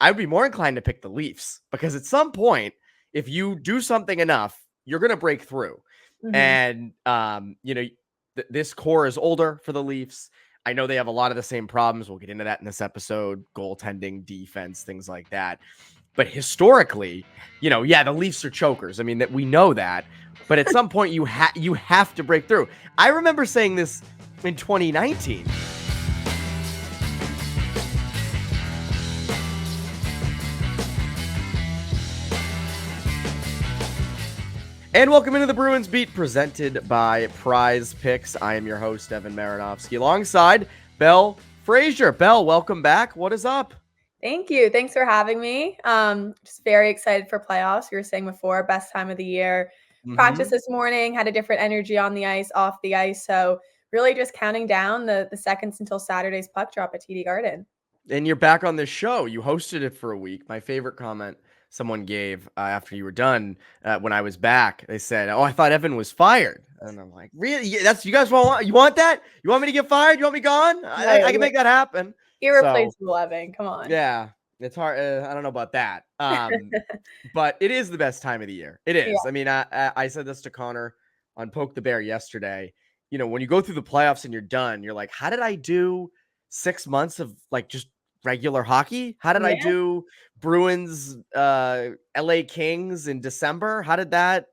I'd be more inclined to pick the Leafs because at some point, if you do something enough, you're going to break through. And, this core is older for the Leafs. I know they have a lot of the same problems. We'll get into that in this episode, goaltending, defense, things like that. But historically, the Leafs are chokers. I mean, that we know that. But at some point, you have to break through. I remember saying this in 2019. And welcome into the Bruins Beat, presented by Prize Picks. I am your host, Evan Marinofsky, alongside Belle Fraser. Belle, welcome back. What is up? Thank you. Thanks for having me. Just very excited for playoffs. You were saying before, best time of the year. Practice this morning, had a different energy on the ice, off the ice. So really just counting down the seconds until Saturday's puck drop at TD Garden. And you're back on this show. You hosted it for a week. My favorite comment someone gave after you were done when I was back, they said, "Oh, I thought Evan was fired." And I'm like, "Really? That's you guys want that? You want me to get fired? You want me gone? I can make that happen." Irreplaceable, Evan. Come on. Yeah, it's hard. I don't know about that. But it is the best time of the year. It is. Yeah. I mean, I said this to Connor on Poke the Bear yesterday. When you go through the playoffs and you're done, you're like, how did I do 6 months of just regular hockey? How did I do Bruins, LA Kings in December? But then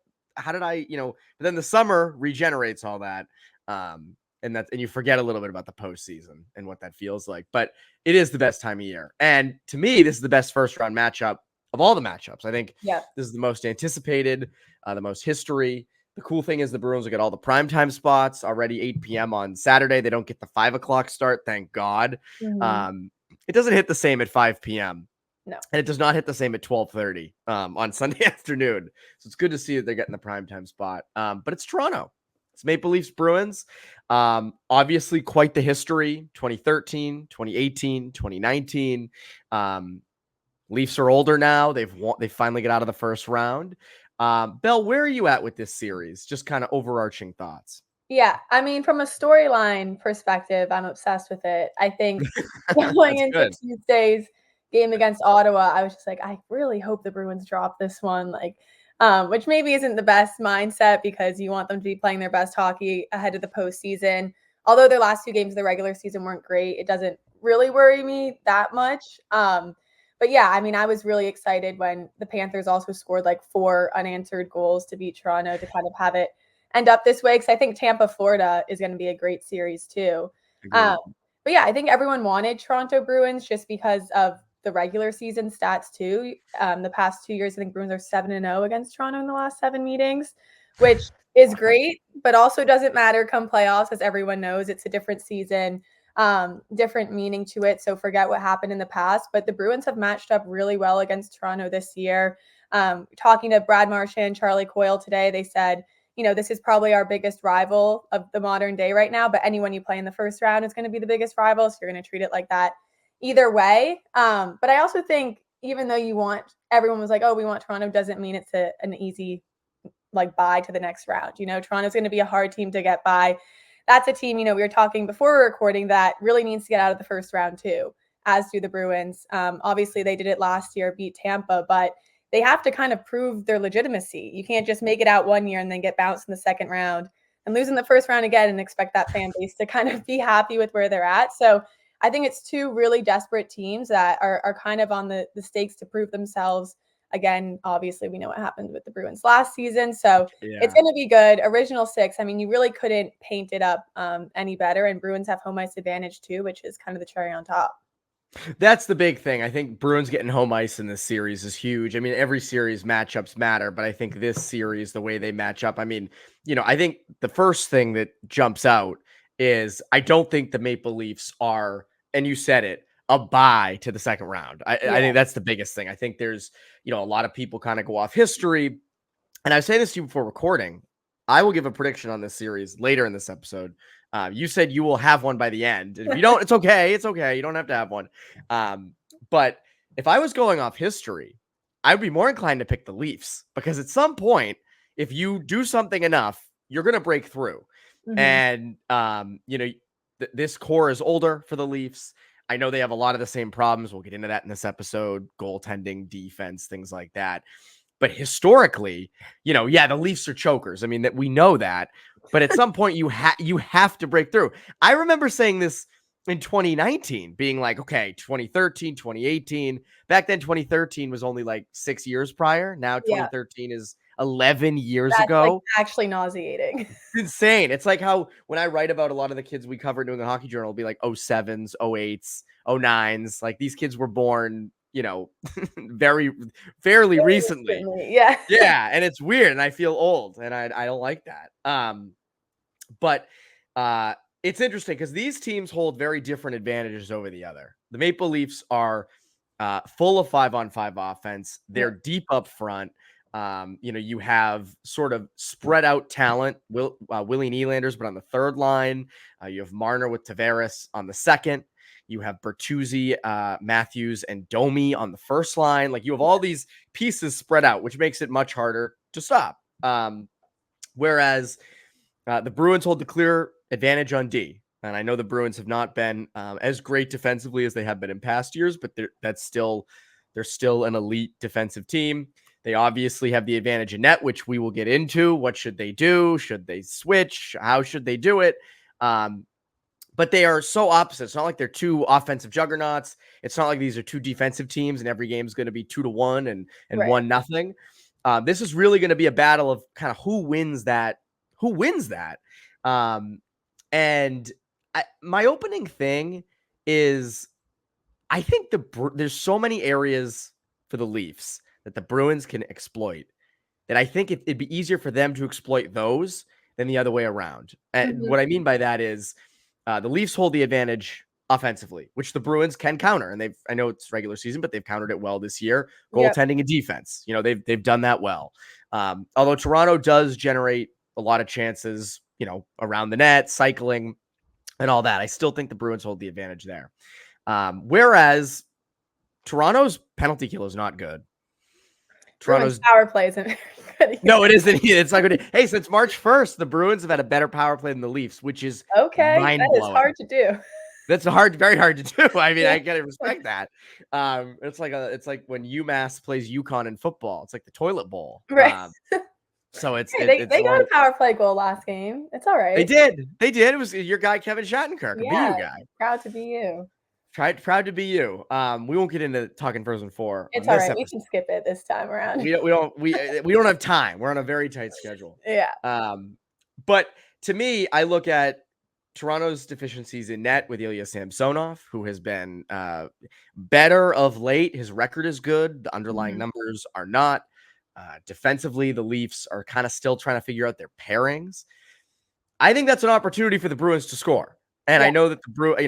the summer regenerates all that. And you forget a little bit about the postseason and what that feels like, but it is the best time of year. And to me, this is the best first round matchup of all the matchups. I think this is the most anticipated, the most history. The cool thing is the Bruins will get all the primetime spots already 8 p.m. on Saturday. They don't get the 5 o'clock start. Thank God. It doesn't hit the same at 5 p.m. No. And it does not hit the same at 12:30 on Sunday afternoon. So it's good to see that they're getting the primetime spot. But it's Toronto. It's Maple Leafs Bruins. Obviously quite the history. 2013, 2018, 2019. Leafs are older now. They finally get out of the first round. Belle, where are you at with this series? Just kind of overarching thoughts. Yeah, I mean, from a storyline perspective, I'm obsessed with it. I think going into Tuesday's game against Ottawa, I was just like, I really hope the Bruins drop this one. Which maybe isn't the best mindset because you want them to be playing their best hockey ahead of the postseason. Although their last 2 games of the regular season weren't great, it doesn't really worry me that much. But yeah, I mean, I was really excited when the Panthers also scored 4 unanswered goals to beat Toronto to kind of have it end up this way. Because I think Tampa, Florida is going to be a great series too. But yeah, I think everyone wanted Toronto Bruins just because of the regular season stats too. The past 2 years, I think Bruins are 7-0 against Toronto in the last 7 meetings, which is great, but also doesn't matter come playoffs, as everyone knows. It's a different season, different meaning to it. So forget what happened in the past. But the Bruins have matched up really well against Toronto this year. Talking to Brad Marchand, Charlie Coyle today, they said, this is probably our biggest rival of the modern day right now. But anyone you play in the first round is going to be the biggest rival. So you're going to treat it like that either way. But I also think even though everyone was like, oh, we want Toronto, doesn't mean it's an easy bye to the next round. Toronto's going to be a hard team to get by. That's a team, we were talking before we were recording that really needs to get out of the first round too, as do the Bruins. Obviously they did it last year, beat Tampa, but they have to kind of prove their legitimacy. You can't just make it out one year and then get bounced in the second round and lose in the first round again and expect that fan base to kind of be happy with where they're at. So I think it's 2 really desperate teams that are kind of on the stakes to prove themselves. Again, obviously, we know what happened with the Bruins last season. So It's going to be good. Original 6, I mean, you really couldn't paint it up any better. And Bruins have home ice advantage too, which is kind of the cherry on top. That's the big thing. I think Bruins getting home ice in this series is huge. I mean, every series matchups matter, but I think this series, the way they match up, I mean, I think the first thing that jumps out is I don't think the Maple Leafs are, and you said it, a bye to the second round. I think that's the biggest thing. I think there's, a lot of people kind of go off history. And I was saying this to you before recording. I will give a prediction on this series later in this episode. You said you will have one by the end. If you don't, it's okay. It's okay. You don't have to have one. But if I was going off history, I'd be more inclined to pick the Leafs because at some point, if you do something enough, you're going to break through. And, this core is older for the Leafs. I know they have a lot of the same problems. We'll get into that in this episode: goaltending, defense, things like that. But historically, the Leafs are chokers. I mean, that we know that. But at some point, you have to break through. I remember saying this in 2019, being like, okay, 2013, 2018. Back then, 2013 was only like 6 years prior. Now 2013 is 11 years That's ago. like actually nauseating. It's insane. It's like how when I write about a lot of the kids we covered doing the Hockey Journal, it'll be like 07s, 08s, 09s. Like these kids were born, fairly recently. Yeah. Yeah. And it's weird. And I feel old and I don't like that. But it's interesting because these teams hold very different advantages over the other. The Maple Leafs are full of 5-on-5 offense. They're deep up front. You have sort of spread out talent, Willie Nylanders, but on the third line, you have Marner with Tavares on the second. You have Bertuzzi, Matthews, and Domi on the first line. Like you have all these pieces spread out, which makes it much harder to stop. Whereas the Bruins hold the clear advantage on D. And I know the Bruins have not been as great defensively as they have been in past years, but they're still an elite defensive team. They obviously have the advantage in net, which we will get into. What should they do? Should they switch? How should they do it? But they are so opposite. It's not like they're two offensive juggernauts. It's not like these are two defensive teams and every game is going to be 2-1 and 1-0. This is really going to be a battle of kind of who wins that. And my opening thing is I think there's so many areas for the Leafs that the Bruins can exploit that I think it'd be easier for them to exploit those than the other way around. And what I mean by that is the Leafs hold the advantage offensively, which the Bruins can counter. And I know it's regular season, but they've countered it well this year. Goaltending and defense, they've done that well. Although Toronto does generate a lot of chances, around the net, cycling and all that. I still think the Bruins hold the advantage there. Whereas Toronto's penalty kill is not good. Toronto's power play isn't very good. No, it isn't. It's not good. Hey, since March 1st, the Bruins have had a better power play than the Leafs, which is mind-blowing. That is hard to do. That's very hard to do. I mean, I gotta respect that. It's like when UMass plays UConn in football. It's like the toilet bowl. Right. So they got a power play goal last game. It's all right. They did. It was your guy Kevin Shattenkirk, a BU guy. Proud to be you. Proud to be you. We won't get into talking Frozen 4. It's all right. We can skip it this time around. We don't have time. We're on a very tight schedule. Yeah. But to me, I look at Toronto's deficiencies in net with Ilya Samsonov, who has been better of late. His record is good. The underlying numbers are not. Defensively, the Leafs are kind of still trying to figure out their pairings. I think that's an opportunity for the Bruins to score. And I know that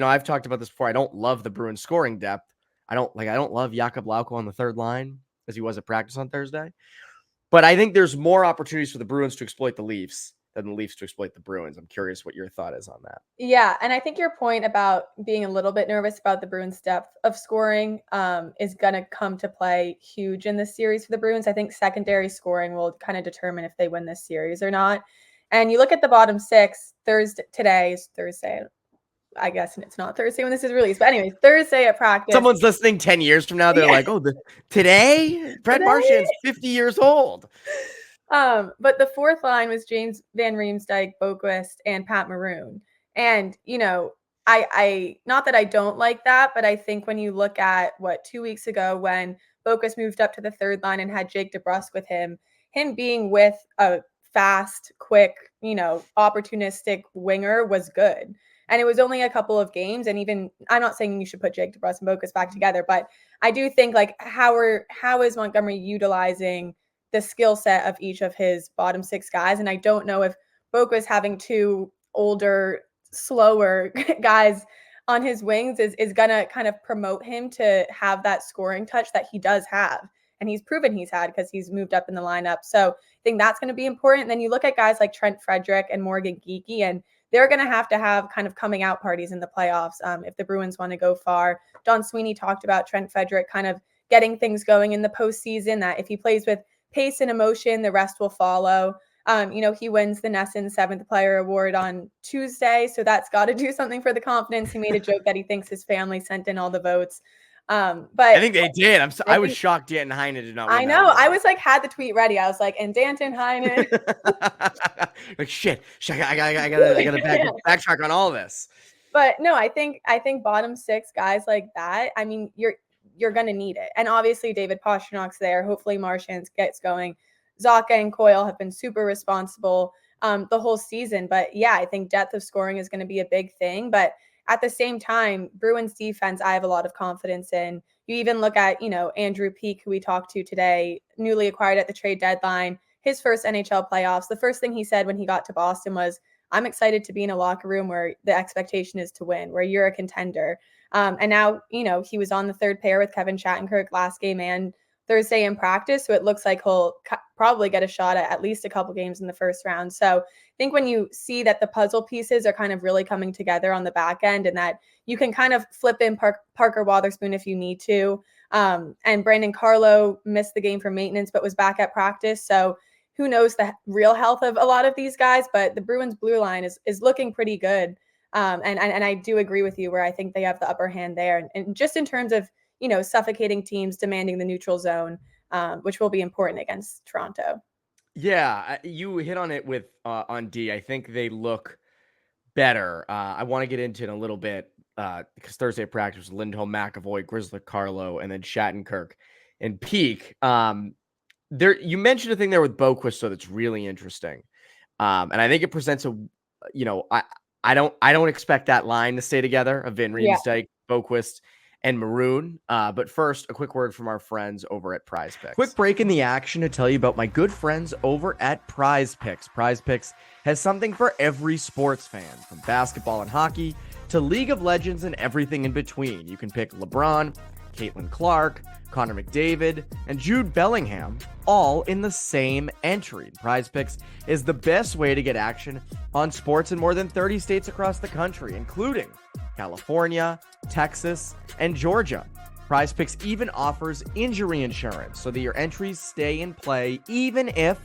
I've talked about this before. I don't love the Bruins scoring depth. I don't love Jakub Lauko on the third line as he was at practice on Thursday. But I think there's more opportunities for the Bruins to exploit the Leafs than the Leafs to exploit the Bruins. I'm curious what your thought is on that. Yeah, and I think your point about being a little bit nervous about the Bruins' depth of scoring is going to come to play huge in this series for the Bruins. I think secondary scoring will kind of determine if they win this series or not. And you look at the bottom six, today is Thursday. I guess and it's not Thursday when this is released. But anyways, Thursday at practice. Someone's listening 10 years from now. They're like, oh, today? Brett Marchand's 50 years old. But the fourth line was James Van Riemsdyk, Boquist, and Pat Maroon. And, I not that I don't like that, but I think when you look at 2 weeks ago when Boquist moved up to the third line and had Jake DeBrusk with him being with a fast, quick, opportunistic winger was good. And it was only a couple of games. And even, I'm not saying you should put Jake DeBrusk and Boquist back together, but I do think how is Montgomery utilizing the skill set of each of his bottom six guys? And I don't know if Boquist having two older, slower guys on his wings is going to kind of promote him to have that scoring touch that he does have. And he's proven he's had because he's moved up in the lineup. So I think that's going to be important. And then you look at guys like Trent Frederick and Morgan Geekie, and they're going to have kind of coming out parties in the playoffs if the Bruins want to go far. Don Sweeney talked about Trent Frederick kind of getting things going in the postseason, that if he plays with pace and emotion, the rest will follow. He wins the NESN 7th Player Award on Tuesday, so that's got to do something for the confidence. He made a joke that he thinks his family sent in all the votes. But I think they did. I was shocked Danton Heinen did not win. I know. I was like, had the tweet ready. I was like, and Danton Heinen. Like shit. I gotta backtrack on all this. But no, I think bottom 6 guys like that. I mean, you're gonna need it, and obviously David Pastrnak's there. Hopefully Marchand gets going. Zacha and Coyle have been super responsible the whole season. But yeah, I think depth of scoring is going to be a big thing. But at the same time, Bruins defense, I have a lot of confidence in. You even look at, Andrew Peeke, who we talked to today, newly acquired at the trade deadline, his first NHL playoffs. The first thing he said when he got to Boston was, I'm excited to be in a locker room where the expectation is to win, where you're a contender. And now, he was on the third pair with Kevin Shattenkirk last game and Thursday in practice. So it looks like he'll probably get a shot at least a couple games in the first round. So I think when you see that the puzzle pieces are kind of really coming together on the back end and that you can kind of flip in Parker Wotherspoon if you need to. And Brandon Carlo missed the game for maintenance, but was back at practice. So who knows the real health of a lot of these guys, but the Bruins blue line is looking pretty good. And I do agree with you where I think they have the upper hand there. And just in terms of, suffocating teams demanding the neutral zone, which will be important against Toronto. Yeah, you hit on it with on D. I think they look better. I want to get into it in a little bit because Thursday practice was Lindholm, McAvoy, Grizzly, Carlo, and then Shattenkirk and Peeke. You mentioned a thing there with Boqvist, so that's really interesting, and I think it presents I don't expect that line to stay together of Van Riemsdyk, Boqvist, and Maroon. But first, a quick word from our friends over at Prize Picks. Quick break in the action to tell you about my good friends over at Prize Picks. Prize Picks has something for every sports fan, from basketball and hockey to League of Legends and everything in between. You can pick LeBron, Caitlin Clark, Connor McDavid, and Jude Bellingham, all in the same entry. Prize Picks is the best way to get action on sports in more than 30 states across the country, including California, Texas, and Georgia. Prize Picks even offers injury insurance so that your entries stay in play even if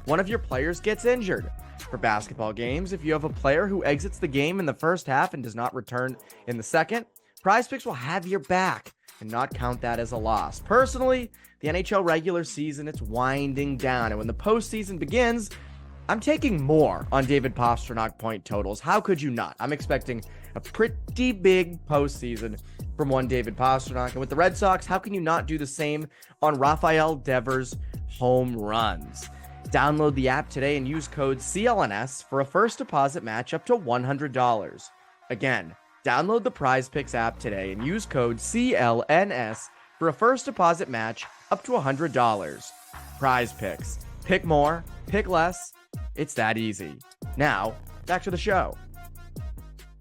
one of your players gets injured. For basketball games, if you have a player who exits the game in the first half and does not return in the second, Prize Picks will have your back and not count that as a loss. Personally, the NHL regular season, it's winding down, and when the postseason begins, I'm taking more on David Pastrnak point totals. How could you not? I'm expecting a pretty big postseason from one David Pastrnak. And with the Red Sox, how can you not do the same on Rafael Devers' home runs? Download the app today and use code CLNS for a first deposit match up to $100. Again, download the Prize Picks app today and use code CLNS for a first deposit match up to $100. Prize Picks. Pick more, pick less. It's that easy. Now, back to the show.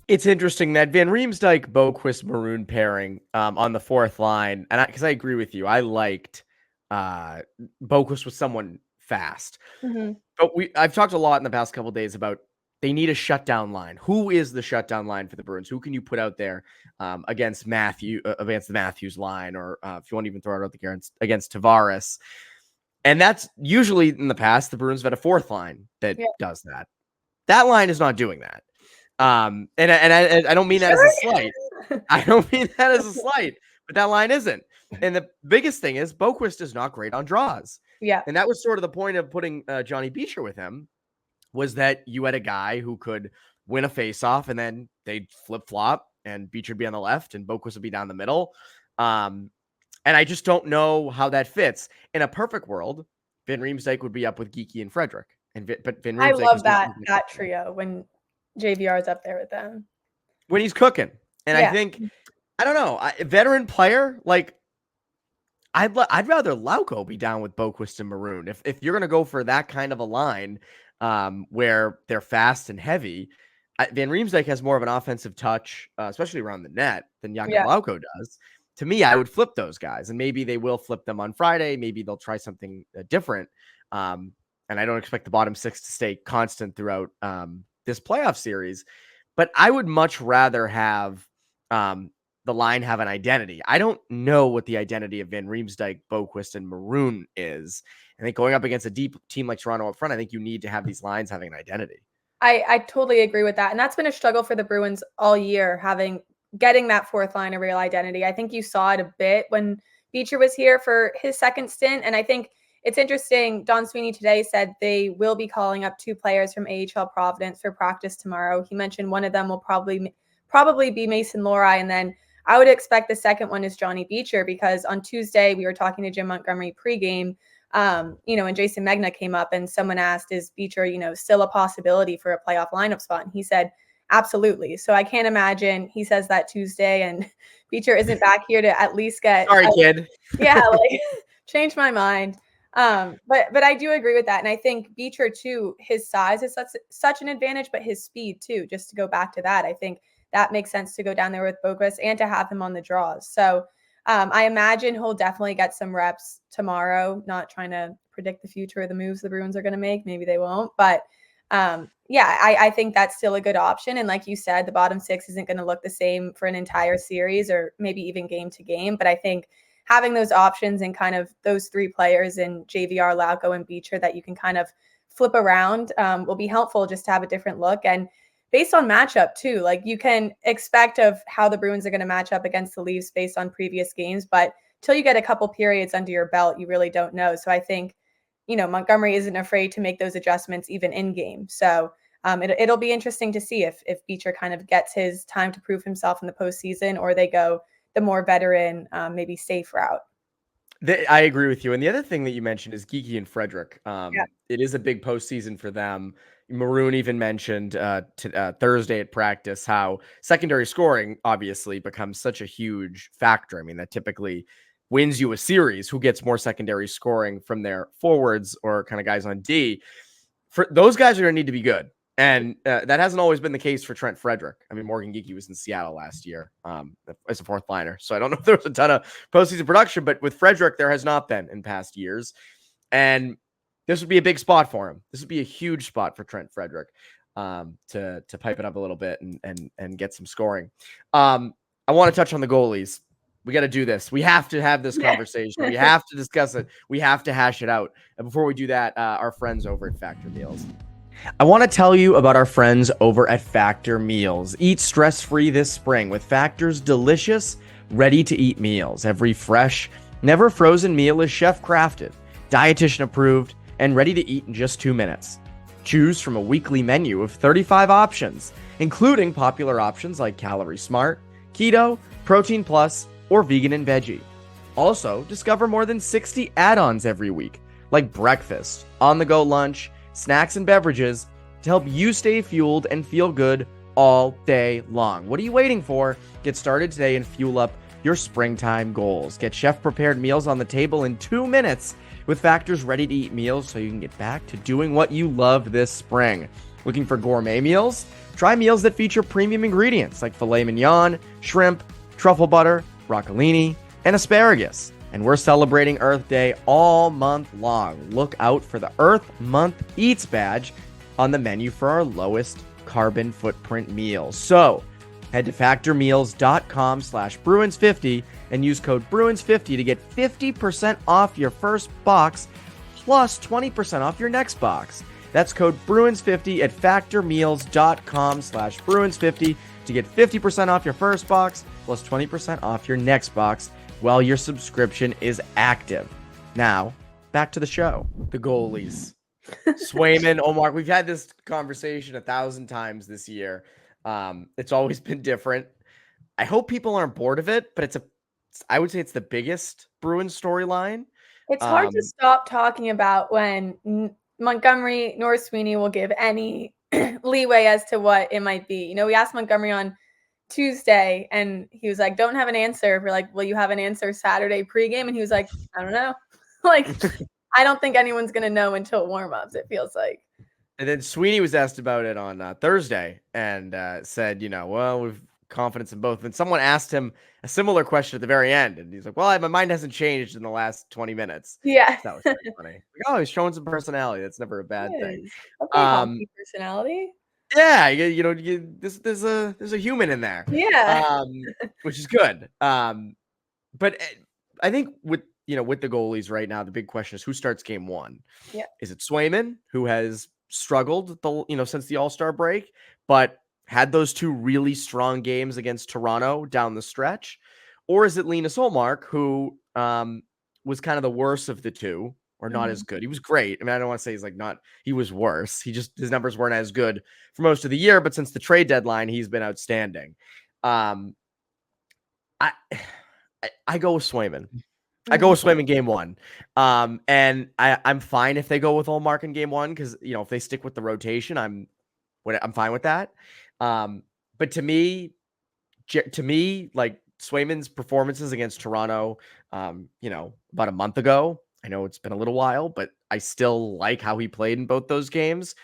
It's interesting that Van Riemsdyk, Boqvist, Maroon pairing on the fourth line, and because I agree with you, I liked Boqvist with someone fast. Mm-hmm. But I've talked a lot in the past couple of days about they need a shutdown line. Who is the shutdown line for the Bruins? Who can you put out there against the Matthews line, or if you want to even throw it out there against Tavares? And that's usually in the past, the Bruins have had a fourth line that does that. That line is not doing that. And I don't mean that as a slight. I don't mean that as a slight, but that line isn't. And the biggest thing is Boqvist is not great on draws. Yeah. And that was sort of the point of putting Johnny Beecher with him, was that you had a guy who could win a faceoff and then they'd flip-flop and Beecher would be on the left and Boqvist would be down the middle. And I just don't know how that fits. In a perfect world, Van Riemsdyk would be up with Geekie and Frederick. But Van Riemsdyk, I love that trio when JVR is up there with them. When he's cooking. And I think, I don't know, veteran player, like, I'd rather Lauko be down with Boqvist and Maroon. If you're going to go for that kind of a line where they're fast and heavy, Van Riemsdyk has more of an offensive touch, especially around the net, than Jakub Lauko does. To me, I would flip those guys, and maybe they will flip them on Friday. Maybe they'll try something different. And I don't expect the bottom six to stay constant throughout this playoff series. But I would much rather have the line have an identity. I don't know what the identity of Van Riemsdyk, Boqvist, and Maroon is. I think going up against a deep team like Toronto up front, I think you need to have these lines having an identity. I totally agree with that. And that's been a struggle for the Bruins all year, getting that fourth line a real identity. I think you saw it a bit when Beecher was here for his second stint. And I think it's interesting. Don Sweeney today said they will be calling up 2 players from AHL Providence for practice tomorrow. He mentioned one of them will probably be Mason Lohrei. And then I would expect the second one is Johnny Beecher, because on Tuesday we were talking to Jim Montgomery pregame. And Jason Megna came up and someone asked, is Beecher, still a possibility for a playoff lineup spot? And he said, absolutely. So I can't imagine he says that Tuesday and Beecher isn't back here to at least get. Sorry, kid. Yeah, change my mind. But I do agree with that. And I think Beecher too, his size is such an advantage, but his speed too, just to go back to that, I think that makes sense to go down there with Boqvist and to have him on the draws. So I imagine he'll definitely get some reps tomorrow. Not trying to predict the future of the moves the Bruins are going to make. Maybe they won't. But I think that's still a good option. And like you said, the bottom 6 isn't going to look the same for an entire series or maybe even game to game. But I think having those options and kind of those 3 players in JVR, Lauko, and Beecher that you can kind of flip around will be helpful just to have a different look. And based on matchup too, you can expect of how the Bruins are going to match up against the Leafs based on previous games, but till you get a couple periods under your belt, you really don't know. So I think, Montgomery isn't afraid to make those adjustments even in game. So it'll be interesting to see if Beecher kind of gets his time to prove himself in the postseason, or they go the more veteran, maybe safe route. I agree with you. And the other thing that you mentioned is Geekie and Frederick. It is a big postseason for them. Maroon even mentioned Thursday at practice how secondary scoring obviously becomes such a huge factor. I mean, that typically wins you a series. Who gets more secondary scoring from their forwards or kind of guys on D? For those guys are going to need to be good. And that hasn't always been the case for Trent Frederick. I mean, Morgan Geekie was in Seattle last year as a fourth liner. So I don't know if there was a ton of postseason production, but with Frederick, there has not been in past years. And this would be a big spot for him. This would be a huge spot for Trent Frederick to pipe it up a little bit and get some scoring. I want to touch on the goalies. We got to do this. We have to have this conversation. We have to discuss it. We have to hash it out. And before we do that, our friends over at Factor Meals. I want to tell you about our friends over at Factor Meals. Eat stress-free this spring with Factor's delicious, ready-to-eat meals. Every fresh, never frozen meal is chef-crafted, dietitian approved, and ready to eat in just 2 minutes. Choose from a weekly menu of 35 options, including popular options like Calorie Smart, Keto, Protein Plus, or Vegan and Veggie. Also, discover more than 60 add-ons every week, like breakfast, on-the-go lunch, snacks and beverages to help you stay fueled and feel good all day long. What are you waiting for? Get started today and fuel up your springtime goals. Get chef-prepared meals on the table in 2 minutes with Factor's ready-to-eat meals so you can get back to doing what you love this spring. Looking for gourmet meals? Try meals that feature premium ingredients like filet mignon, shrimp, truffle butter, broccolini, and asparagus. And we're celebrating Earth Day all month long. Look out for the Earth Month Eats badge on the menu for our lowest carbon footprint meals. So head to factormeals.com/Bruins50 and use code Bruins50 to get 50% off your first box plus 20% off your next box. That's code Bruins50 at factormeals.com/Bruins50 to get 50% off your first box plus 20% off your next box while your subscription is active. Now, back to the show. The goalies. Swayman, Omar, we've had this conversation 1,000 times this year. It's always been different. I hope people aren't bored of it, but I would say it's the biggest Bruins storyline. It's hard to stop talking about when Montgomery nor Sweeney will give any leeway as to what it might be. We asked Montgomery on Tuesday and he was like, don't have an answer. We're like, will you have an answer Saturday pregame? And he was like, I don't know. I don't think anyone's going to know until warmups, it feels like. And then Sweeney was asked about it on Thursday and said, well, we've confidence in both. And someone asked him a similar question at the very end. And he's like, well, my mind hasn't changed in the last 20 minutes. Yeah. That was pretty funny. He's showing some personality. That's never a bad thing. Okay, personality. Yeah, there's a human in there, Yeah. which is good. But I think with the goalies right now, the big question is who starts game one. Yeah. Is it Swayman, who has struggled since the All-Star break, but had those two really strong games against Toronto down the stretch, or is it Linus Ullmark, who was kind of the worst of the two, or not as good? He was great. I mean, I don't want to say he was worse. His numbers weren't as good for most of the year, but since the trade deadline, he's been outstanding. I go with Swayman. I go with Swayman game one. And I'm fine if they go with Ullmark in game one, because if they stick with the rotation, I'm fine with that. But to me, like Swayman's performances against Toronto, about a month ago, I know it's been a little while, but I still like how he played in both those games.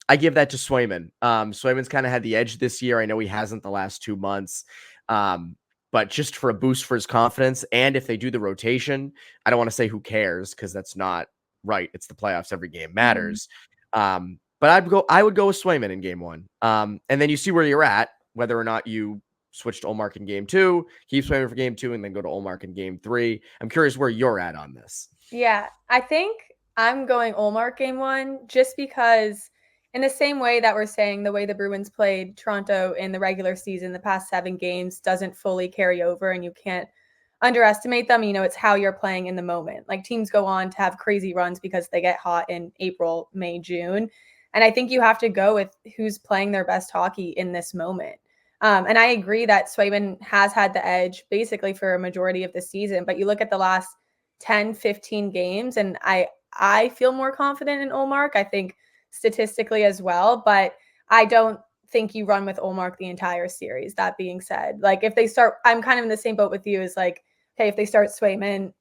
I give that to Swayman. Swayman's kind of had the edge this year. I know he hasn't the last 2 months. But just for a boost for his confidence, and if they do the rotation, I don't want to say who cares, because that's not right. It's the playoffs. Every game matters. But I would go with Swayman in game one. And then you see where you're at, whether or not you switch to Ullmark in game two, keep Swayman for game two, and then go to Ullmark in game three. I'm curious where you're at on this. Yeah, I think I'm going Ullmark game one, just because in the same way that we're saying the way the Bruins played Toronto in the regular season, the past 7 games doesn't fully carry over, and you can't underestimate them. It's how you're playing in the moment. Like, teams go on to have crazy runs because they get hot in April, May, June. And I think you have to go with who's playing their best hockey in this moment. And I agree that Swayman has had the edge basically for a majority of the season, but you look at the last 10, 15 games, and I feel more confident in Ullmark, I think statistically as well, but I don't think you run with Ullmark the entire series. That being said, like, if they start, I'm kind of in the same boat with you, is like, hey, if they start Swayman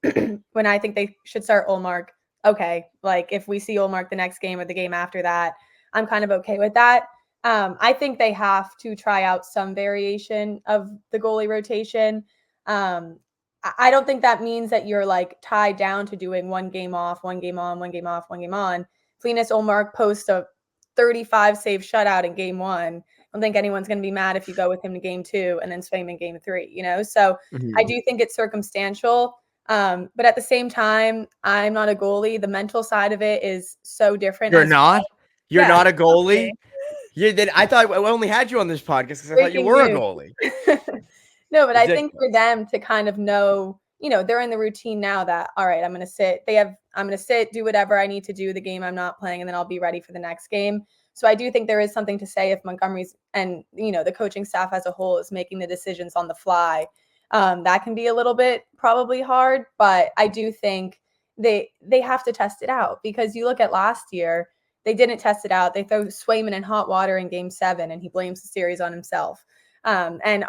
when I think they should start Ullmark, okay. Like, if we see Ullmark the next game or the game after that, I'm kind of okay with that. I think they have to try out some variation of the goalie rotation. I don't think that means that you're like tied down to doing one game off, one game on, one game off, one game on. If Linus Ullmark posts a 35 save shutout in game one, I don't think anyone's going to be mad if you go with him to game two and then Swayman game three, So I do think it's circumstantial. But at the same time, I'm not a goalie. The mental side of it is so different. You're not? You're not a goalie? Okay. I thought I only had you on this podcast because I thought you were a goalie. No, but I think for them to kind of know, they're in the routine now that, all right, I'm going to sit. I'm going to sit, do whatever I need to do the game I'm not playing, and then I'll be ready for the next game. So I do think there is something to say if Montgomery's and, the coaching staff as a whole is making the decisions on the fly. That can be a little bit probably hard, but I do think they have to test it out, because you look at last year, they didn't test it out. They throw Swayman in hot water in game 7 and he blames the series on himself. And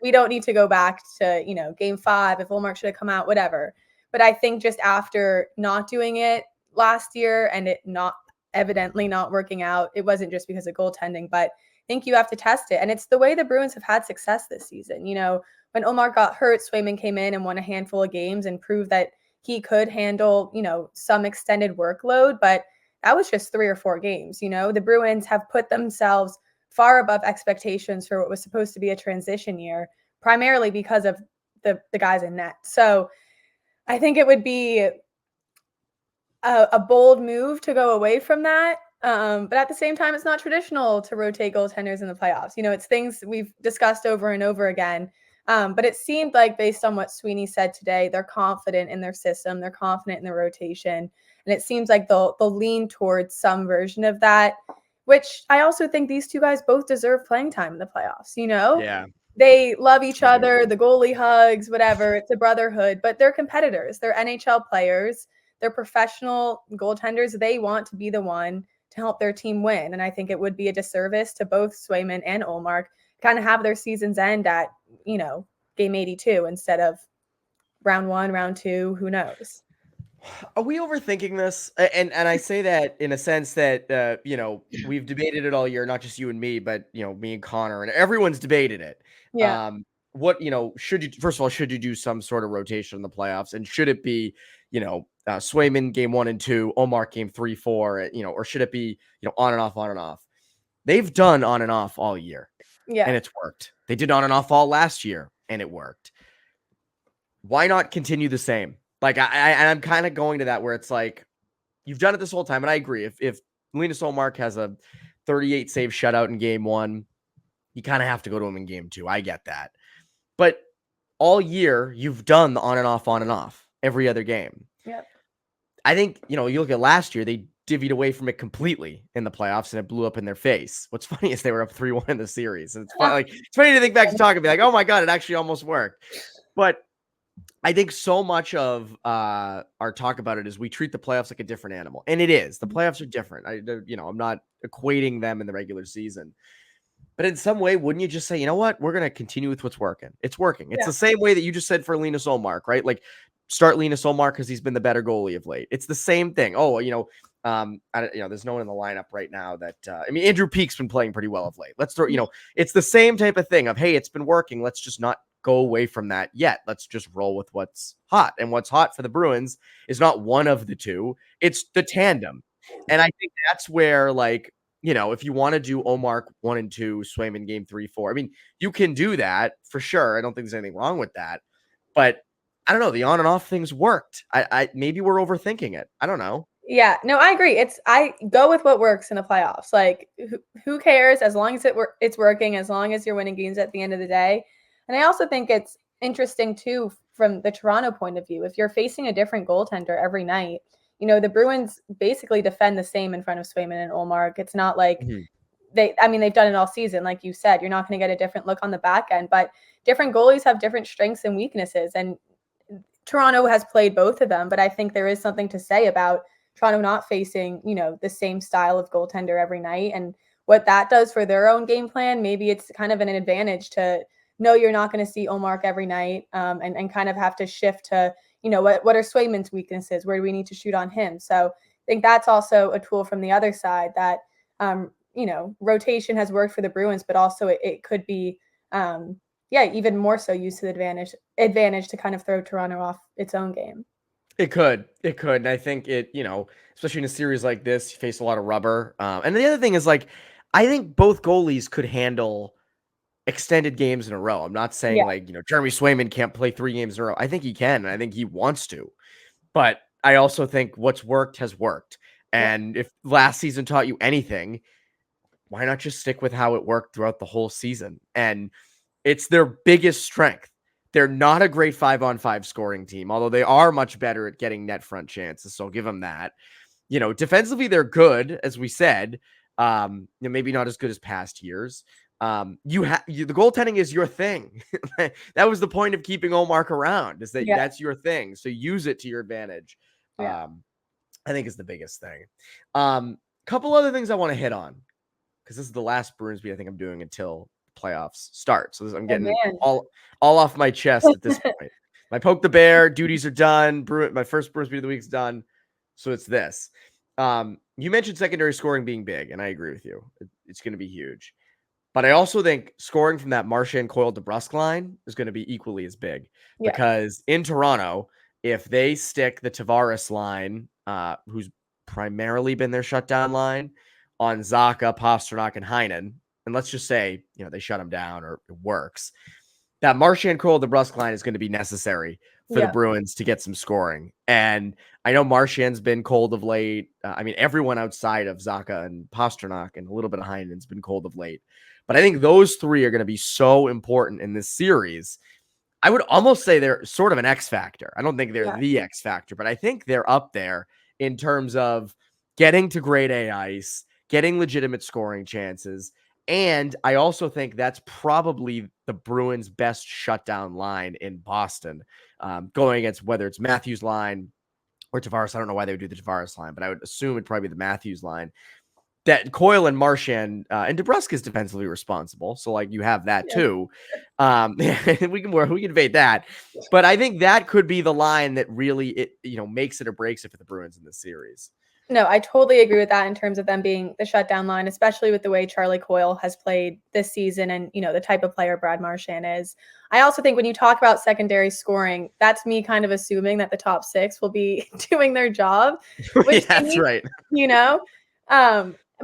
we don't need to go back to, game 5, if Ullmark should have come out, whatever. But I think just after not doing it last year and it not evidently not working out, it wasn't just because of goaltending, but I think you have to test it. And it's the way the Bruins have had success this season. When Ullmark got hurt, Swayman came in and won a handful of games and proved that he could handle, some extended workload, but that was just 3 or 4 games. The Bruins have put themselves far above expectations for what was supposed to be a transition year, primarily because of the guys in net. So I think it would be a bold move to go away from that. But at the same time, it's not traditional to rotate goaltenders in the playoffs. It's things we've discussed over and over again. But it seemed like, based on what Sweeney said today, they're confident in their system. They're confident in the rotation. And it seems like they'll lean towards some version of that, which I also think these two guys both deserve playing time in the playoffs. Yeah. They love each other, the goalie hugs, whatever. It's a brotherhood, but they're competitors. They're NHL players. They're professional goaltenders. They want to be the one to help their team win. And I think it would be a disservice to both Swayman and Ullmark kind of have their seasons end at, game 82 instead of round 1, round 2, who knows? Are we overthinking this? And I say that in a sense that, we've debated it all year, not just you and me, but, me and Connor, and everyone's debated it. Yeah. First of all, should you do some sort of rotation in the playoffs? And should it be, Swayman game 1 and 2, Ullmark game 3, 4, or should it be, on and off, on and off? They've done on and off all year, and Yeah. it's worked. They did on and off all last year, and it worked. Why not continue the same? Like I'm kind of going to that where it's like you've done it this whole time, and I agree. If Linus Ullmark has a 38 save shutout in game 1, you kind of have to go to him in game 2. I get that, but all year you've done the on and off every other game. Yep. I think, you look at last year, they divvied away from it completely in the playoffs and it blew up in their face. What's funny is they were up 3-1 in the series. And it's funny to think back to talk and be like, oh my God, it actually almost worked. But I think so much of our talk about it is we treat the playoffs like a different animal. And it is. The playoffs are different. I'm not equating them in the regular season. But in some way, wouldn't you just say, you know what? We're going to continue with what's working. It's working. It's the same way that you just said for Linus Ullmark, right? Like, start Linus Ullmark because he's been the better goalie of late. It's the same thing. Oh, there's no one in the lineup right now that, Andrew Peake's been playing pretty well of late. Let's throw, it's the same type of thing of, hey, it's been working. Let's just not go away from that yet. Let's just roll with what's hot. And what's hot for the Bruins is not one of the two. It's the tandem. And I think that's where, if you want to do Ullmark 1 and 2, Swayman game 3, 4, you can do that for sure. I don't think there's anything wrong with that. But I don't know. The on and off things worked. I maybe we're overthinking it. I don't know. Yeah, no, I agree. I go with what works in the playoffs. Like, who cares as long as it's working, as long as you're winning games at the end of the day. And I also think it's interesting too from the Toronto point of view. If you're facing a different goaltender every night, the Bruins basically defend the same in front of Swayman and Ullmark. It's not like they've done it all season. Like you said, you're not going to get a different look on the back end, but different goalies have different strengths and weaknesses. And Toronto has played both of them, but I think there is something to say about Toronto not facing, the same style of goaltender every night and what that does for their own game plan. Maybe it's kind of an advantage to know you're not going to see Ullmark every night and kind of have to shift to, what are Swayman's weaknesses? Where do we need to shoot on him? So I think that's also a tool from the other side that, rotation has worked for the Bruins, but also it could be, even more so used to the advantage to kind of throw Toronto off its own game. It could. And I think it, especially in a series like this, you face a lot of rubber. And the other thing is, I think both goalies could handle extended games in a row. I'm not saying Jeremy Swayman can't play 3 games in a row. I think he can. And I think he wants to. But I also think what's worked has worked. And if last season taught you anything, why not just stick with how it worked throughout the whole season? And it's their biggest strength. They're not a great 5-on-5 scoring team, although they are much better at getting net front chances. So I'll give them that. Defensively, they're good, as we said. Maybe not as good as past years. The goaltending is your thing. That was the point of keeping Ullmark around, is that that's your thing. So use it to your advantage. I think is the biggest thing. Couple other things I want to hit on, because this is the last Bruins beat I think I'm doing until playoffs start. So I'm getting all off my chest at this point. My poke the bear duties are done. My first Bruins beat of the week is done. So it's this. You mentioned secondary scoring being big, and I agree with you. It's going to be huge. But I also think scoring from that Marchand, Coyle, DeBrusk line is going to be equally as big. Because in Toronto, if they stick the Tavares line, who's primarily been their shutdown line, on Zacha, Pastrnak, and Heinen, and let's just say, they shut him down or it works, that Marchand, Coyle, DeBrusk line is going to be necessary for the Bruins to get some scoring. And I know Marchand's been cold of late. Everyone outside of Zacha and Pastrnak and a little bit of Heinen's been cold of late. But I think those 3 are going to be so important in this series. I would almost say they're sort of an X factor. I don't think they're the X factor, but I think they're up there in terms of getting to grade A ice, getting legitimate scoring chances. And I also think that's probably the Bruins' best shutdown line in Boston, going against whether it's Matthews' line or Tavares. I don't know why they would do the Tavares line, but I would assume it'd probably be the Matthews line. That Coyle and Marchand and DeBrusk is defensively responsible, so you have that too. We can debate that, but I think that could be the line that really makes it or breaks it for the Bruins in this series. No, I totally agree with that in terms of them being the shutdown line, especially with the way Charlie Coyle has played this season and, the type of player Brad Marchand is. I also think when you talk about secondary scoring, that's me kind of assuming that the top 6 will be doing their job. That's right.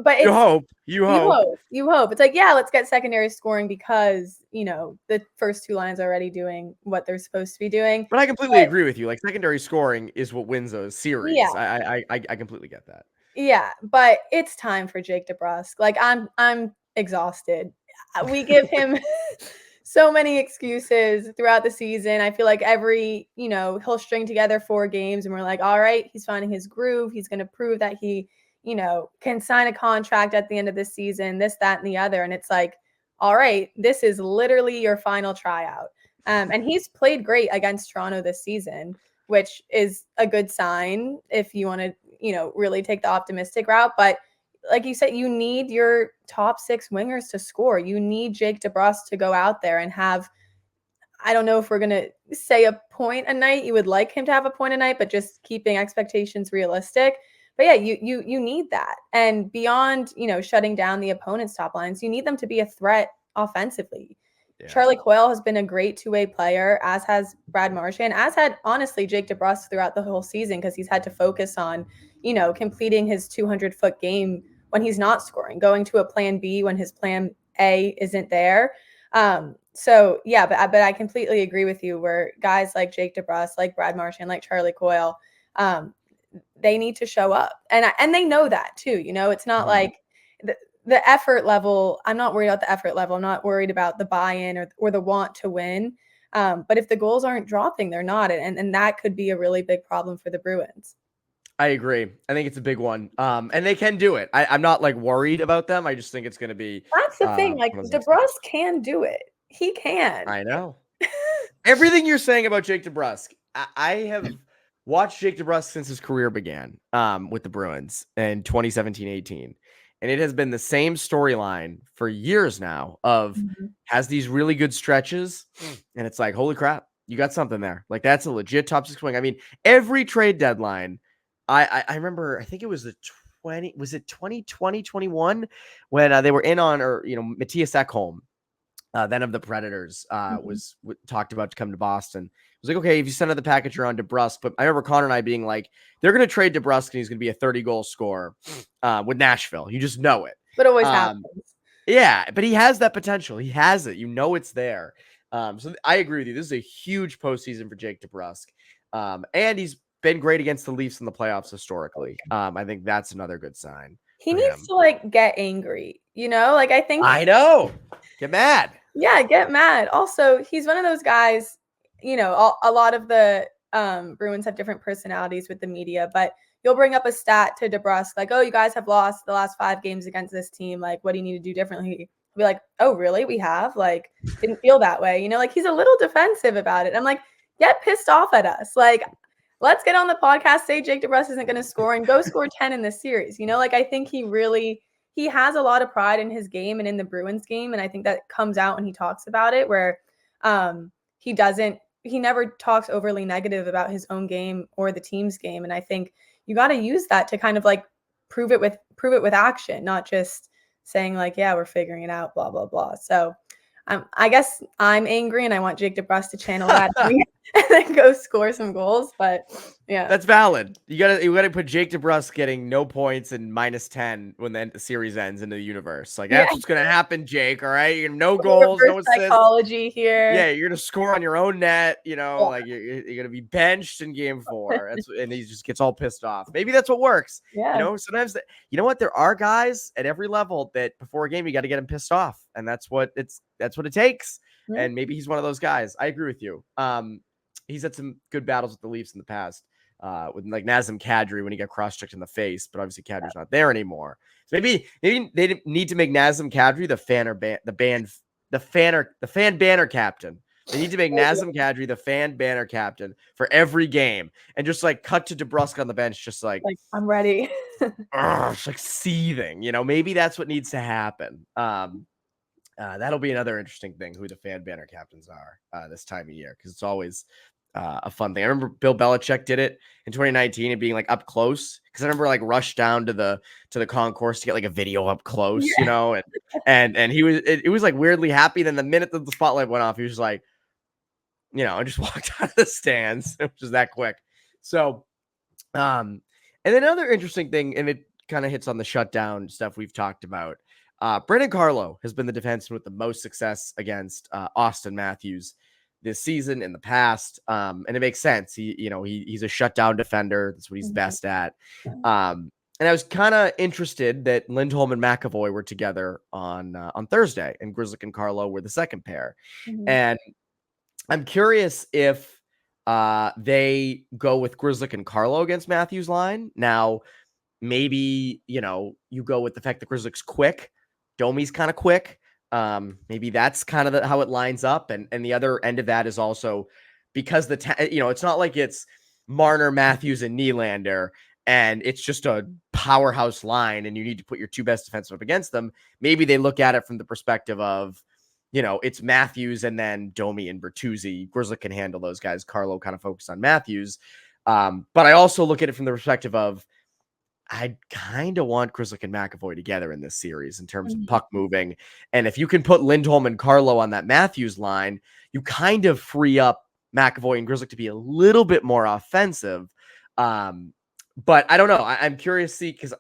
but You it's hope. You hope. you hope. It's like, yeah, let's get secondary scoring because, you know, the first two lines are already doing what they're supposed to be doing. But I completely agree with you. Like, secondary scoring is what wins a series. Yeah. I completely get that. Yeah, but it's time for Jake DeBrusk. Like, I'm exhausted. We give him so many excuses throughout the season. I feel like every, you know, he'll string together 4 games and we're like, all right, he's finding his groove. He's going to prove that he, you know, can sign a contract at the end of this season, this, that, and the other. And it's like, all right, this is literally your final tryout. And he's played great against Toronto this season, which is a good sign if you want to, you know, really take the optimistic route. But like you said, you need your top 6 wingers to score. You need Jake DeBrusk to go out there and have, I don't know if we're going to say a point a night. You would like him to have a point a night, but just keeping expectations realistic. But yeah, you need that. And beyond, you know, shutting down the opponent's top lines, you need them to be a threat offensively. Yeah. Charlie Coyle has been a great two-way player, as has Brad Marchand, as had, honestly, Jake DeBrusk throughout the whole season, because he's had to focus on, you know, completing his 200-foot game when he's not scoring, going to a plan B when his plan A isn't there. So, yeah, but I completely agree with you where guys like Jake DeBrusk, like Brad Marchand, like Charlie Coyle, they need to show up. And they know that, too. You know, it's not like the effort level, I'm not worried about the effort level. I'm not worried about the buy-in or the want to win. But if the goals aren't dropping, they're not. And that could be a really big problem for the Bruins. I agree. I think it's a big one. And they can do it. I'm not like worried about them. I just think it's going to be. That's the thing. Like, DeBrusk can do it. He can. I know. Everything you're saying about Jake DeBrusk, I have watched Jake DeBrusk since his career began with the Bruins in 2017-18. And it has been the same storyline for years now of has these really good stretches. And it's like, holy crap, you got something there. Like, that's a legit top 6 wing. I mean, every trade deadline, I remember, I think it was 2020, 21 when they were in on, or, you know, Matthias Ekholm, then of the Predators, was talked about to come to Boston. It was like, okay, if you send out the package, you're on DeBrusk. But I remember Connor and I being like, they're going to trade DeBrusk and he's going to be a 30-goal scorer with Nashville. You just know it. But always happens. Yeah, but he has that potential. He has it. You know it's there. So I agree with you. This is a huge postseason for Jake DeBrusk. And he's been great against the Leafs in the playoffs historically. I think that's another good sign. He needs to, like, get angry, you know? Like, I think... I know. Get mad. Yeah, get mad. Also, he's one of those guys, you know, a lot of the Bruins have different personalities with the media, but you'll bring up a stat to DeBrusk, like, oh, you guys have lost the last 5 games against this team. Like, what do you need to do differently? He'll be like, oh, really? We have? Like, didn't feel that way. You know, like, he's a little defensive about it. I'm like, get pissed off at us. Like, let's get on the podcast, say Jake DeBrusk isn't going to score, and go score 10 in this series. You know, like, I think he has a lot of pride in his game and in the Bruins game. And I think that comes out when he talks about it, where he never talks overly negative about his own game or the team's game. And I think you got to use that to kind of like prove it with action, not just saying like, yeah, we're figuring it out, blah, blah, blah. So I guess I'm angry and I want Jake DeBrusk to channel that and then go score some goals. But yeah, that's valid. You gotta put Jake DeBrusk getting no points and -10 when the series ends into the universe. Like, that's what's gonna happen, Jake. All right, you're no goals, no assists. Psychology here. Yeah, you're gonna score on your own net. You know, like you're gonna be benched in game 4. And he just gets all pissed off. Maybe that's what works. Yeah. You know, sometimes you know what? There are guys at every level that before a game you got to get him pissed off, and that's what it takes. And maybe he's one of those guys. I agree with you. He's had some good battles with the Leafs in the past, with like Nazem Kadri when he got cross-checked in the face, but obviously Kadri's not there anymore. So maybe they need to make Nazem Kadri the fan banner captain. They need to make Nazem Kadri the fan banner captain for every game, and just like cut to DeBrusk on the bench, just like I'm ready. Just like seething. You know, maybe that's what needs to happen. That'll be another interesting thing, who the fan banner captains are this time of year, because it's always a fun thing. I remember Bill Belichick did it in 2019 and being like up close, because I remember like rushed down to the concourse to get like a video up close, you know, and he was it was like weirdly happy. Then the minute that the spotlight went off, he was just like, you know, I just walked out of the stands. It was just that quick. So, and then another interesting thing, and it kind of hits on the shutdown stuff we've talked about. Brandon Carlo has been the defenseman with the most success against Auston Matthews this season in the past. And it makes sense. He's a shutdown defender. That's what he's best at. And I was kind of interested that Lindholm and McAvoy were together on Thursday, and Grzelcyk and Carlo were the second pair. And I'm curious if they go with Grzelcyk and Carlo against Matthews' line. Now, maybe, you go with the fact that Grzelcyk's quick. Domi's kind of quick. Maybe that's kind of how it lines up. And the other end of that is also because it's not like it's Marner, Matthews, and Nylander, and it's just a powerhouse line, and you need to put your two best defensemen up against them. Maybe they look at it from the perspective of, it's Matthews and then Domi and Bertuzzi. Grzelcyk can handle those guys. Carlo kind of focused on Matthews. But I also look at it from the perspective of, I kind of want Grzelcyk and McAvoy together in this series in terms of puck moving. And if you can put Lindholm and Carlo on that Matthews line, you kind of free up McAvoy and Grzelcyk to be a little bit more offensive. But I don't know. I'm curious to see, because,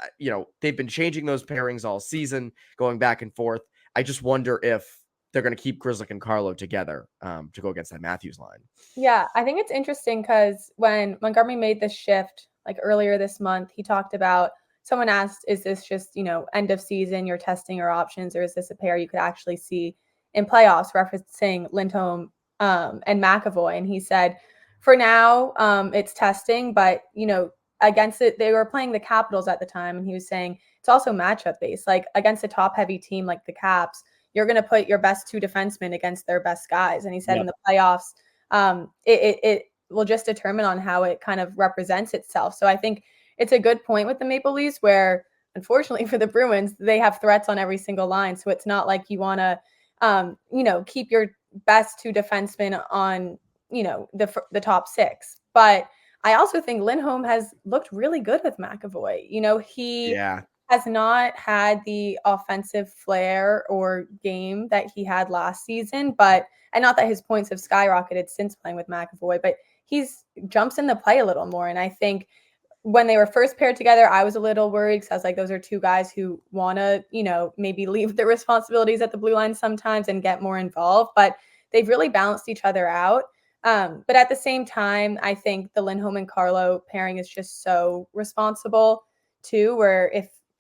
they've been changing those pairings all season, going back and forth. I just wonder if they're going to keep Grzelcyk and Carlo together to go against that Matthews line. Yeah, I think it's interesting because when Montgomery made this shift, like earlier this month, he talked about, someone asked, is this just, end of season, you're testing your options, or is this a pair you could actually see in playoffs, referencing Lindholm and McAvoy? And he said, for now, it's testing, but, against it, they were playing the Capitals at the time, and he was saying it's also matchup based. Like against a top heavy team like the Caps, you're going to put your best two defensemen against their best guys. And he said in the playoffs, it will just determine on how it kind of represents itself. So I think it's a good point with the Maple Leafs, where unfortunately for the Bruins, they have threats on every single line. So it's not like you want to, keep your best two defensemen on, the top six. But I also think Lindholm has looked really good with McAvoy. He has not had the offensive flair or game that he had last season, and not that his points have skyrocketed since playing with McAvoy, but he's jumps in the play a little more. And I think when they were first paired together, I was a little worried, because I was like, those are two guys who want to, maybe leave their responsibilities at the blue line sometimes and get more involved, but they've really balanced each other out. But at the same time, I think the Lindholm and Carlo pairing is just so responsible too, where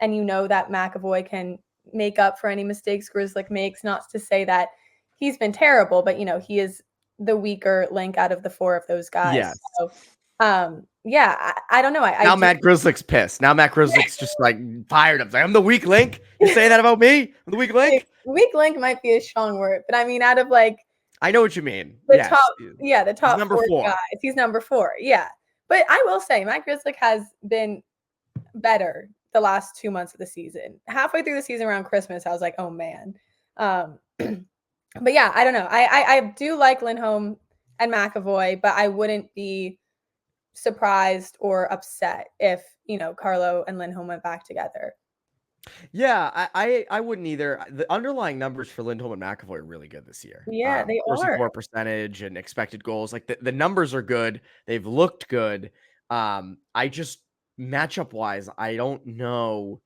that McAvoy can make up for any mistakes Grzelcyk makes, not to say that he's been terrible, but he is the weaker link out of the four of those guys. Yes. So, I don't know. Now Matt Grzelcyk's pissed. Now Matt Grzelcyk's just like fired up. Like, I'm the weak link. You're saying that about me? I'm the weak link? Weak link might be a strong word, but I mean, out of like, I know what you mean. The top number four guys. He's number 4. Yeah. But I will say, Matt Grzelcyk has been better the last 2 months of the season. Halfway through the season around Christmas, I was like, oh man. But yeah, I don't know. I do like Lindholm and McAvoy, but I wouldn't be surprised or upset if, Carlo and Lindholm went back together. Yeah, I wouldn't either. The underlying numbers for Lindholm and McAvoy are really good this year. Yeah, they are. Core percentage and expected goals. Like the numbers are good. They've looked good. I just, matchup wise, I don't know.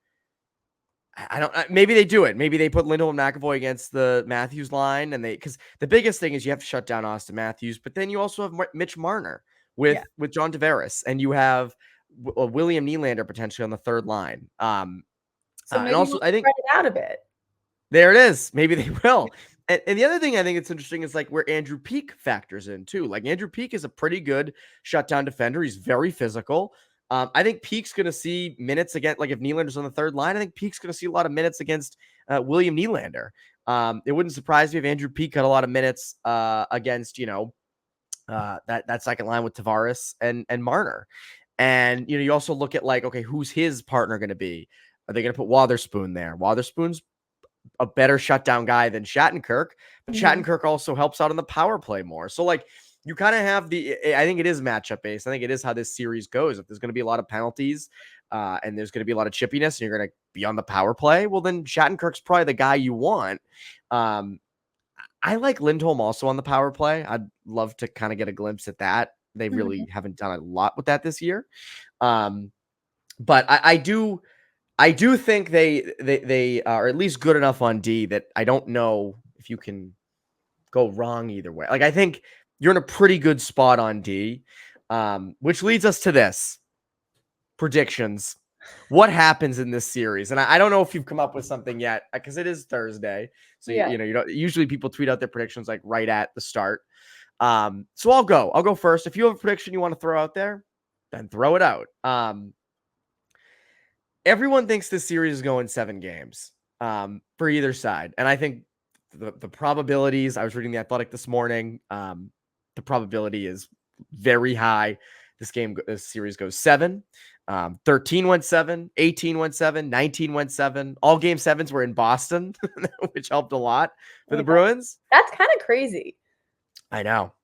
I don't. Maybe they do it. Maybe they put Lindholm and McAvoy against the Matthews line, and because the biggest thing is you have to shut down Auston Matthews, but then you also have Mitch Marner with John Tavares, and you have William Nylander potentially on the third line. So maybe and also, I think, spread it out a bit. There it is. Maybe they will. And the other thing I think it's interesting is like where Andrew Peeke factors in too. Like Andrew Peeke is a pretty good shutdown defender. He's very physical. I think Peake's going to see minutes against, like if Nylander's on the third line, I think Peake's going to see a lot of minutes against William Nylander. It wouldn't surprise me if Andrew Peeke got a lot of minutes against, that second line with Tavares and Marner. And, you also look at like, okay, who's his partner going to be? Are they going to put Wotherspoon there? Wotherspoon's a better shutdown guy than Shattenkirk, but Shattenkirk also helps out on the power play more. So like you kind of have I think it is matchup based. I think it is how this series goes. If there's going to be a lot of penalties and there's going to be a lot of chippiness and you're going to be on the power play, well then Shattenkirk's probably the guy you want. I like Lindholm also on the power play. I'd love to kind of get a glimpse at that. They really haven't done a lot with that this year. But I do I do think they are at least good enough on D that I don't know if you can go wrong either way. Like, I think you're in a pretty good spot on D, which leads us to this. Predictions. What happens in this series? And I don't know if you've come up with something yet because it is Thursday. So, Yeah. you know, usually people tweet out their predictions like right at the start. So I'll go first. If you have a prediction you want to throw out there, then throw it out. Everyone thinks this series is going 7 games for either side. And I think the probabilities, I was reading The Athletic this morning, the probability is very high. This series goes 7. 13 went 7, 18 went 7, 19 went 7. All game 7s were in Boston, which helped a lot for the Bruins. That's kind of crazy. I know.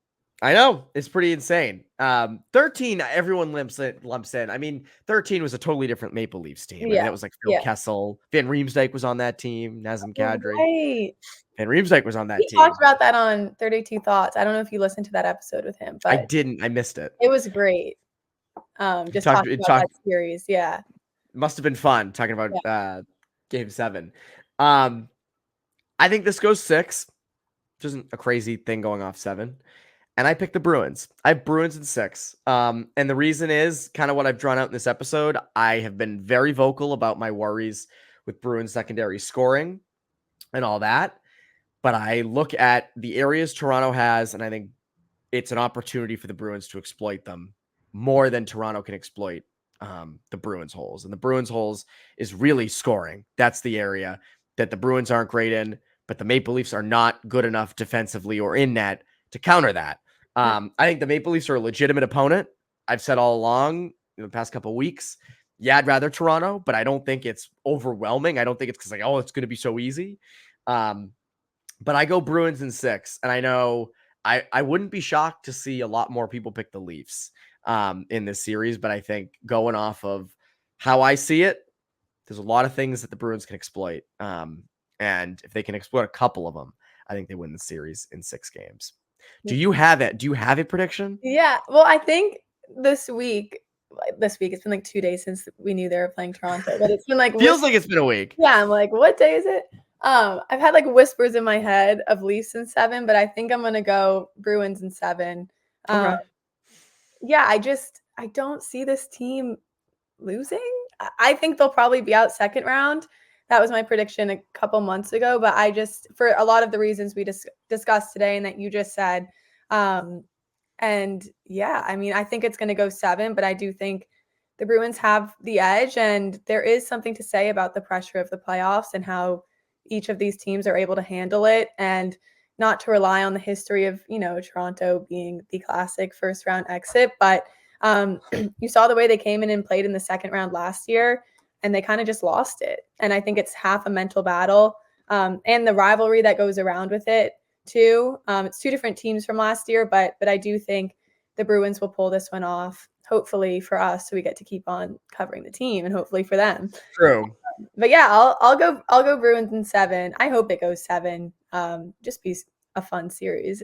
It's pretty insane. 13, everyone lumps in. I mean, 13 was a totally different Maple Leafs team. I mean, it was like Phil Kessel. Van Riemsdyk was on that team. Nazem Kadri. Right. Van Riemsdyk was on that team. We talked about that on 32 Thoughts. I don't know if you listened to that episode with him, but I didn't. I missed it. It was great. Just talking about that series. Yeah. It must have been fun talking about game 7. I think this goes 6. Which isn't a crazy thing going off 7. And I picked the Bruins. I have Bruins in 6. And the reason is kind of what I've drawn out in this episode. I have been very vocal about my worries with Bruins secondary scoring and all that. But I look at the areas Toronto has, and I think it's an opportunity for the Bruins to exploit them more than Toronto can exploit the Bruins' holes. And the Bruins' holes is really scoring. That's the area that the Bruins aren't great in, but the Maple Leafs are not good enough defensively or in net to counter that. I think the Maple Leafs are a legitimate opponent. I've said all along in the past couple of weeks, I'd rather Toronto, but I don't think it's overwhelming. I don't think it's because like, it's going to be so easy. But I go Bruins in 6, and I know I wouldn't be shocked to see a lot more people pick the Leafs in this series, but I think going off of how I see it, there's a lot of things that the Bruins can exploit. And if they can exploit a couple of them, I think they win the series in 6 games. Do you have it? Do you have a prediction? Yeah. Well, I think this week, it's been like 2 days since we knew they were playing Toronto, but it's been like feels like it's been a week. Yeah, I'm like, what day is it? I've had like whispers in my head of Leafs in 7, but I think I'm gonna go Bruins in 7. Okay. Yeah, I don't see this team losing. I think they'll probably be out second round. That was my prediction a couple months ago, but for a lot of the reasons we discussed today and that you just said, and yeah, I mean, I think it's going to go 7, but I do think the Bruins have the edge, and there is something to say about the pressure of the playoffs and how each of these teams are able to handle it, and not to rely on the history of, Toronto being the classic first round exit. But you saw the way they came in and played in the second round last year, and they kind of just lost it. And I think it's half a mental battle, and the rivalry that goes around with it too. It's 2 different teams from last year, but I do think the Bruins will pull this one off, hopefully for us, so we get to keep on covering the team, and hopefully for them. True. But yeah, I'll go Bruins in 7. I hope it goes 7. Just be a fun series.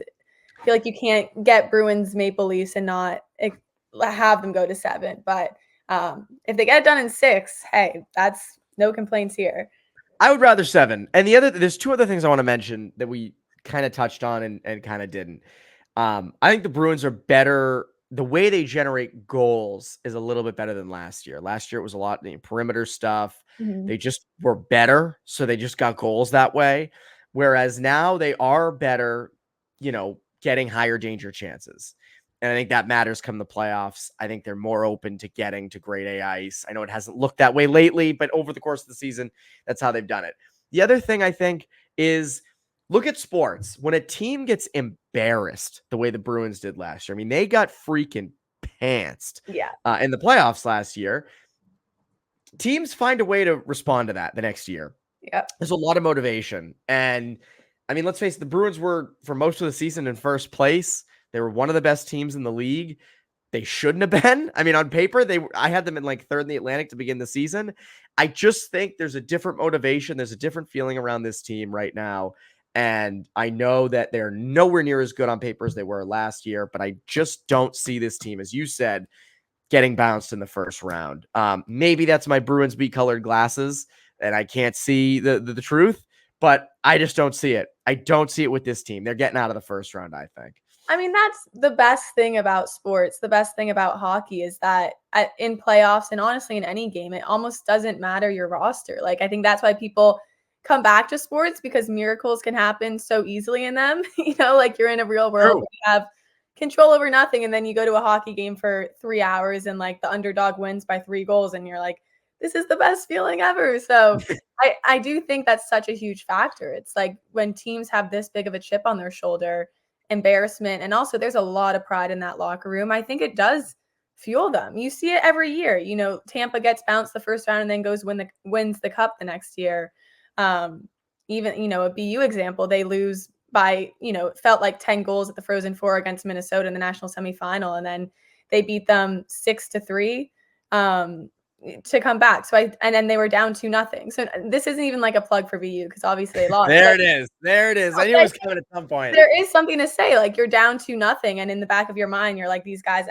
I feel like you can't get Bruins Maple Leafs and not have them go to 7. But if they get it done in 6, hey, that's no complaints here. I would rather 7. And there's 2 other things I want to mention that we kind of touched on and kind of didn't. I think the Bruins are better. The way they generate goals is a little bit better than last year. Last year it was a lot of perimeter stuff. Mm-hmm. They just were better, so they just got goals that way. Whereas now they are better, getting higher danger chances. And I think that matters come the playoffs. I think they're more open to getting to grade A ice. I know it hasn't looked that way lately, but over the course of the season, that's how they've done it. The other thing I think is look at sports. When a team gets embarrassed the way the Bruins did last year, I mean, they got freaking pantsed in the playoffs last year. Teams find a way to respond to that the next year. Yep. There's a lot of motivation. And I mean, let's face it, the Bruins were, for most of the season, in first place. They were one of the best teams in the league. They shouldn't have been. I mean, on paper, I had them in like 3rd in the Atlantic to begin the season. I just think there's a different motivation. There's a different feeling around this team right now. And I know that they're nowhere near as good on paper as they were last year, but I just don't see this team, as you said, getting bounced in the first round. Maybe that's my Bruins beat colored glasses and I can't see the truth, but I just don't see it. I don't see it with this team. They're getting out of the first round, I think. I mean, that's the best thing about sports. The best thing about hockey is that in playoffs and honestly in any game, it almost doesn't matter your roster. Like, I think that's why people come back to sports, because miracles can happen so easily in them. Like you're in a real world where you have control over nothing, and then you go to a hockey game for 3 hours and like the underdog wins by 3 goals and you're like, this is the best feeling ever. So I do think that's such a huge factor. It's like when teams have this big of a chip on their shoulder, embarrassment, and also there's a lot of pride in that locker room. I think it does fuel them. You see it every year. Tampa gets bounced the first round and then wins the cup the next year. Even a BU example, they lose by it felt like 10 goals at the Frozen Four against Minnesota in the national semifinal, and then they beat them 6-3 to come back. And then they were down 2-0. So this isn't even like a plug for BU because obviously they lost. There it is. I knew it was coming at some point. There is something to say, like you're down 2-0, and in the back of your mind, you're like, these guys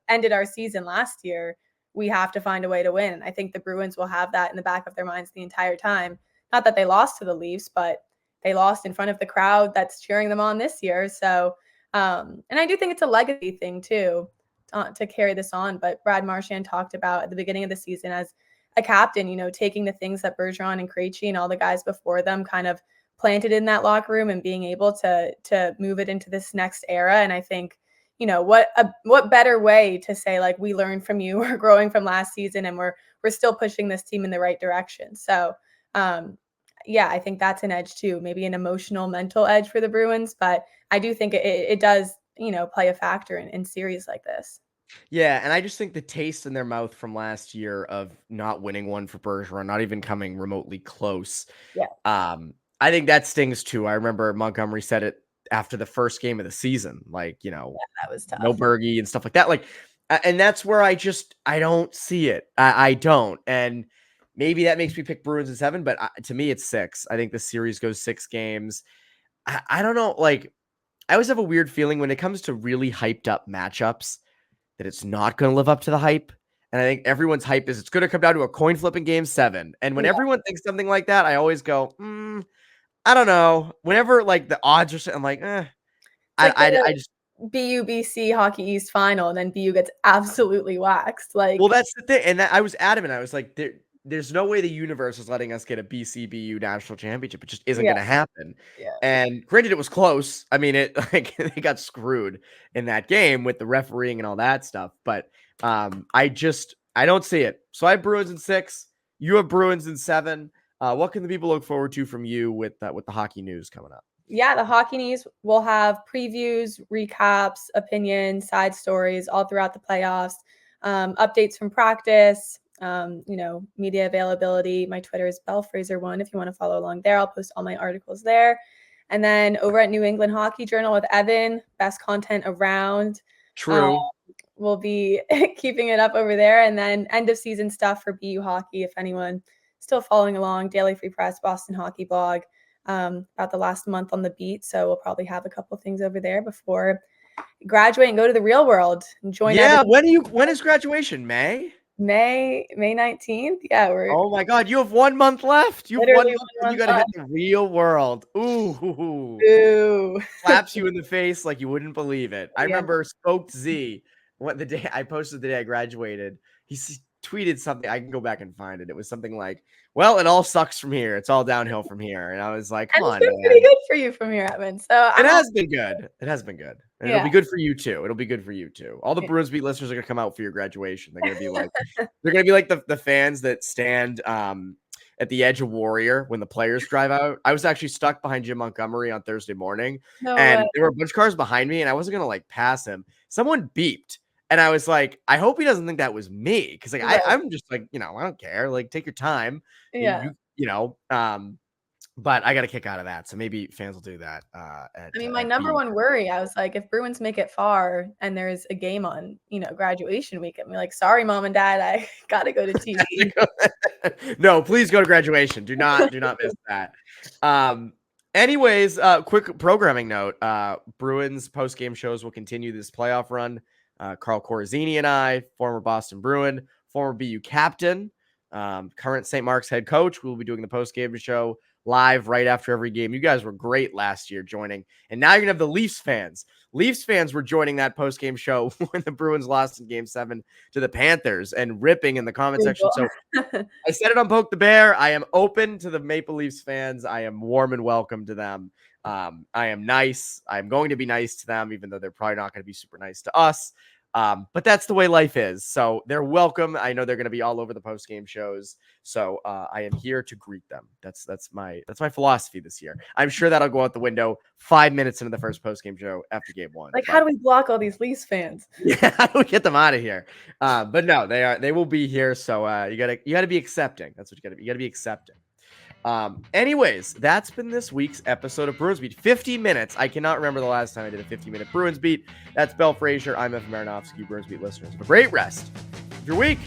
ended our season last year. We have to find a way to win. I think the Bruins will have that in the back of their minds the entire time. Not that they lost to the Leafs, but they lost in front of the crowd that's cheering them on this year. So, and I do think it's a legacy thing too, to carry this on. But Brad Marchand talked about at the beginning of the season as a captain, taking the things that Bergeron and Krejci and all the guys before them kind of planted in that locker room and being able to move it into this next era. And I think, what better way to say, like, we learned from you, we're growing from last season, and we're still pushing this team in the right direction. So, I think that's an edge too, maybe an emotional, mental edge for the Bruins. But I do think it does, play a factor in series like this. Yeah, and I just think the taste in their mouth from last year of not winning one for Bergeron, not even coming remotely close. Yeah. I think that stings too. I remember Montgomery said it after the first game of the season, like, that was tough. No Bergie and stuff like that. Like, and that's where I don't see it. I don't. And maybe that makes me pick Bruins in 7, but to me, it's 6. I think the series goes 6 games. I don't know. Like, I always have a weird feeling when it comes to really hyped up matchups that it's not going to live up to the hype. And I think everyone's hype is it's going to come down to a coin flip in game 7. And when everyone thinks something like that, I always go, I don't know. Whenever like the odds are, I'm like, I just BU-BC Hockey East final, and then BU gets absolutely waxed. Like, well, that's the thing. And I was adamant. I was like, there's no way the universe is letting us get a BC-BU national championship. It just isn't going to happen. Yeah. And granted, it was close. I mean, they got screwed in that game with the refereeing and all that stuff. But I don't see it. So I have Bruins in 6. You have Bruins in 7. What can the people look forward to from you with the hockey news coming up? Yeah, the hockey news will have previews, recaps, opinions, side stories all throughout the playoffs, updates from practice, media availability. My Twitter is Belle Fraser 1 if you want to follow along there. I'll post all my articles there. And then over at New England Hockey Journal with Evan, best content around. True. We'll be keeping it up over there. And then end of season stuff for BU hockey, if anyone still following along. Daily Free Press, Boston Hockey Blog, about the last month on the beat. So we'll probably have a couple things over there before graduate and go to the real world and join. Yeah, when is graduation? May 19th. Yeah, oh my God, you have 1 month left. You have 1 month and you gotta hit the real world. Ooh. Slaps you in the face like you wouldn't believe it. I remember Spoked Z, the day I posted the day I graduated, he tweeted something. I can go back and find it. It was something like, well, it all sucks from here. It's all downhill from here. And I was like, come on, man. It's been pretty good for you from here, Evan. So it has been good. It has been good. And it'll be good for you too. It'll be good for you too. All the Bruins Beat listeners are gonna come out for your graduation. They're gonna be like, the fans that stand at the edge of Warrior when the players drive out. I was actually stuck behind Jim Montgomery on Thursday morning, and there were a bunch of cars behind me, and I wasn't gonna like pass him. Someone beeped. And I was like, I hope he doesn't think that was me. Cause like, I'm just like, I don't care. Like, take your time. Yeah. But I got a kick out of that. So maybe fans will do that. My number one worry, I was like, if Bruins make it far and there's a game on, graduation week, I'm like, sorry, mom and dad, I got to go to TV. No, please go to graduation. Do not miss that. Anyways, quick programming note, Bruins post-game shows will continue this playoff run. Carl Corazzini and I, former Boston Bruin, former BU captain, current St. Mark's head coach. We'll be doing the post-game show live right after every game. You guys were great last year joining. And now you're going to have the Leafs fans. Leafs fans were joining that post-game show when the Bruins lost in Game 7 to the Panthers and ripping in the comment section. So I said it on Poke the Bear. I am open to the Maple Leafs fans. I am warm and welcome to them. I am nice. I'm going to be nice to them, even though they're probably not going to be super nice to us. But that's the way life is. So they're welcome. I know they're going to be all over the post-game shows. So I am here to greet them. That's my philosophy this year. I'm sure that'll go out the window 5 minutes into the first post-game show after game 1. Like, how do we block all these Leafs fans? Yeah, how do we get them out of here? But no, they will be here. So you gotta be accepting. That's what you gotta be. You gotta be accepting. Anyways, that's been this week's episode of Bruins Beat. 50 minutes. I cannot remember the last time I did a 50-minute Bruins Beat. That's Belle Fraser. I'm Marinofsky. Bruins Beat listeners. Have a great rest of your week.